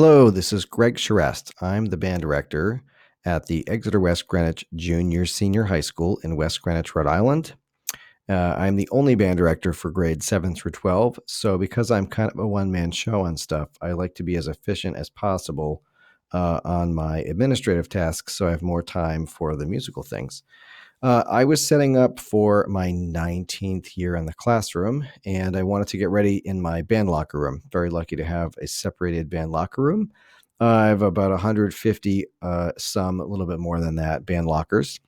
Hello, this is Greg Charest. I'm the band director at the Exeter West Greenwich Junior Senior High School in West Greenwich, Rhode Island. I'm the only band director for grades 7 through 12. So because I'm kind of a one-man show on stuff, I like to be as efficient as possible on my administrative tasks so I have more time for the musical things. I was setting up for my 19th year in the classroom, and I wanted to get ready in my band locker room. Very lucky to have a separated band locker room. I have about 150, some a little bit more than that, band lockers.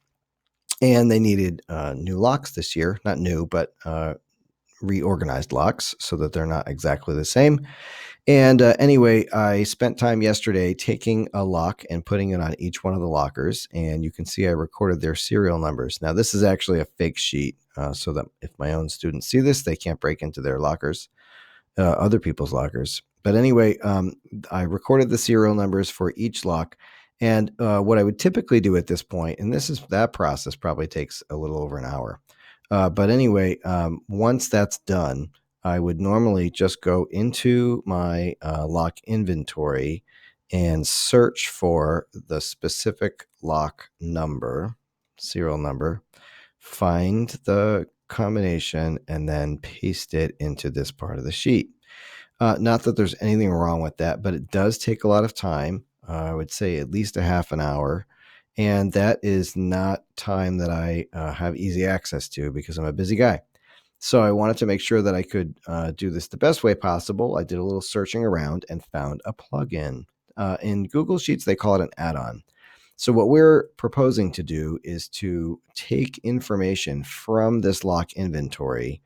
And they needed new locks this year. Not new, but reorganized locks so that they're not exactly the same. And anyway, I spent time yesterday taking a lock and putting it on each one of the lockers. And you can see I recorded their serial numbers. Now, this is actually a fake sheet so that if my own students see this, they can't break into their lockers, other people's lockers. But anyway, I recorded the serial numbers for each lock. And what I would typically do at this point, and that process probably takes a little over an hour. But anyway, once that's done, I would normally just go into my lock inventory and search for the specific lock number, serial number, find the combination, and then paste it into this part of the sheet. Not that there's anything wrong with that, but it does take a lot of time. I would say at least a half an hour. And that is not time that I have easy access to because I'm a busy guy. So I wanted to make sure that I could do this the best way possible. I did a little searching around and found a plugin. In Google Sheets, they call it an add-on. So what we're proposing to do is to take information from this lock inventory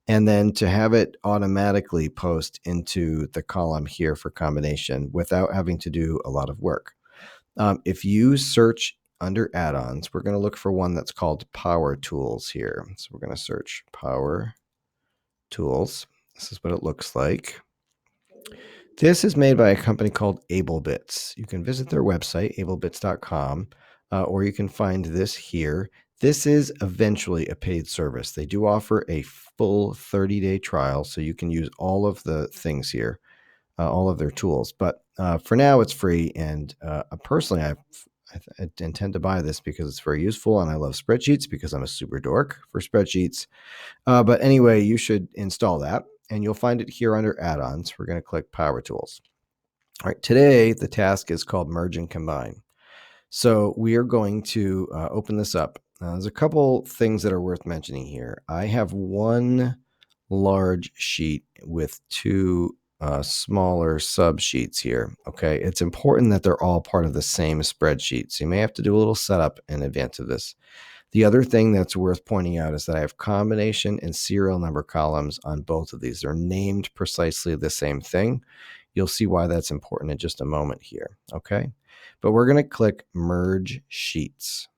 and then to have it automatically post into the column here for combination without having to do a lot of work. If you search under add-ons, we're going to look for one that's called Power Tools here. So we're going to search Power Tools. This is what it looks like. This is made by a company called AbleBits. You can visit their website, ablebits.com, or you can find this here. This is eventually a paid service. They do offer a full 30-day trial, so you can use all of the things here, all of their tools. But for now, it's free. And personally, I intend to buy this because it's very useful, and I love spreadsheets because I'm a super dork for spreadsheets. But anyway, you should install that, and you'll find it here under add-ons. We're going to click Power Tools. All right, today the task is called Merge and Combine. So we are going to open this up. There's a couple things that are worth mentioning here. I have one large sheet with two smaller sub sheets here. Okay, it's important that they're all part of the same spreadsheet. So you may have to do a little setup in advance of this. The other thing that's worth pointing out is that I have combination and serial number columns on both of these. They're named precisely the same thing. You'll see why that's important in just a moment here. Okay, but we're going to click Merge Sheets.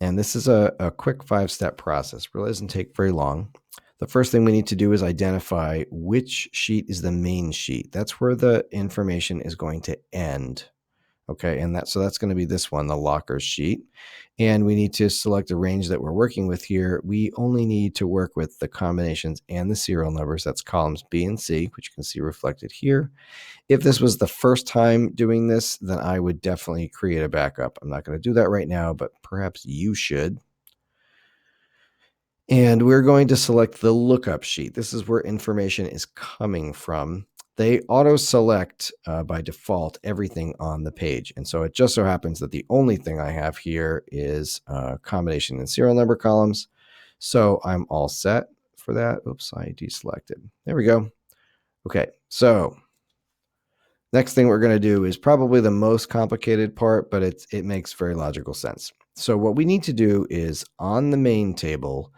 And this is a quick 5-step process. Really doesn't take very long. The first thing we need to do is identify which sheet is the main sheet. That's where the information is going to end. Okay, and that's going to be this one, the lockers sheet. And we need to select the range that we're working with here. We only need to work with the combinations and the serial numbers. That's columns B and C, which you can see reflected here. If this was the first time doing this, then I would definitely create a backup. I'm not going to do that right now, but perhaps you should. And we're going to select the lookup sheet. This is where information is coming from. They auto-select by default everything on the page. And so it just so happens that the only thing I have here is combination and serial number columns. So I'm all set for that. Oops, I deselected. There we go. Okay, so next thing we're going to do is probably the most complicated part, but it makes very logical sense. So what we need to do is on the main table,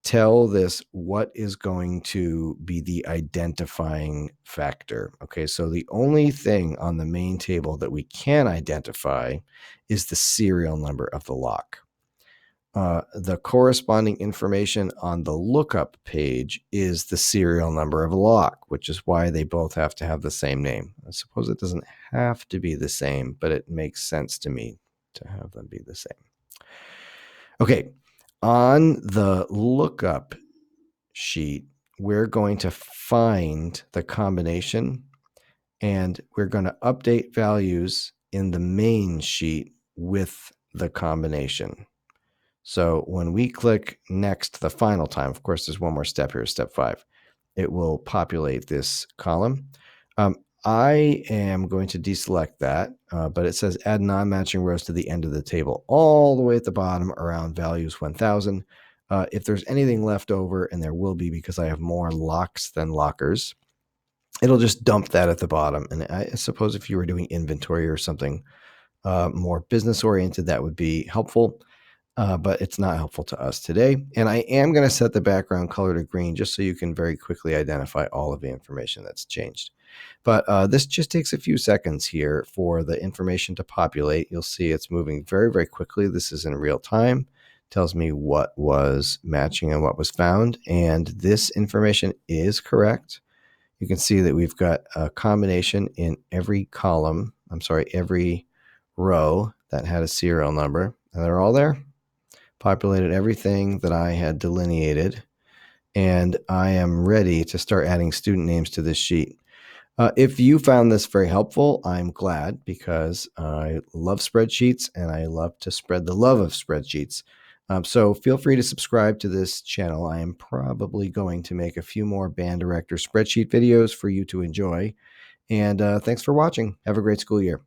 tell this what is going to be the identifying factor. Okay, so the only thing on the main table that we can identify is the serial number of the lock. The corresponding information on the lookup page is the serial number of a lock, which is why they both have to have the same name. I suppose it doesn't have to be the same, but it makes sense to me to have them be the same. Okay, on the lookup sheet, we're going to find the combination and we're going to update values in the main sheet with the combination. So when we click next the final time, of course, there's one more step here, step 5. It will populate this column. I am going to deselect that, but it says add non-matching rows to the end of the table, all the way at the bottom around values 1000. If there's anything left over, and there will be because I have more locks than lockers, it'll just dump that at the bottom. And I suppose if you were doing inventory or something more business oriented, that would be helpful. But it's not helpful to us today. And I am going to set the background color to green just so you can very quickly identify all of the information that's changed. But this just takes a few seconds here for the information to populate. You'll see it's moving very, very quickly. This is in real time. Tells me what was matching and what was found. And this information is correct. You can see that we've got a combination in every column. Every row that had a serial number. And they're all there. Populated everything that I had delineated, and I am ready to start adding student names to this sheet. If you found this very helpful, I'm glad, because I love spreadsheets and I love to spread the love of spreadsheets. So feel free to subscribe to this channel. I am probably going to make a few more band director spreadsheet videos for you to enjoy. And thanks for watching. Have a great school year.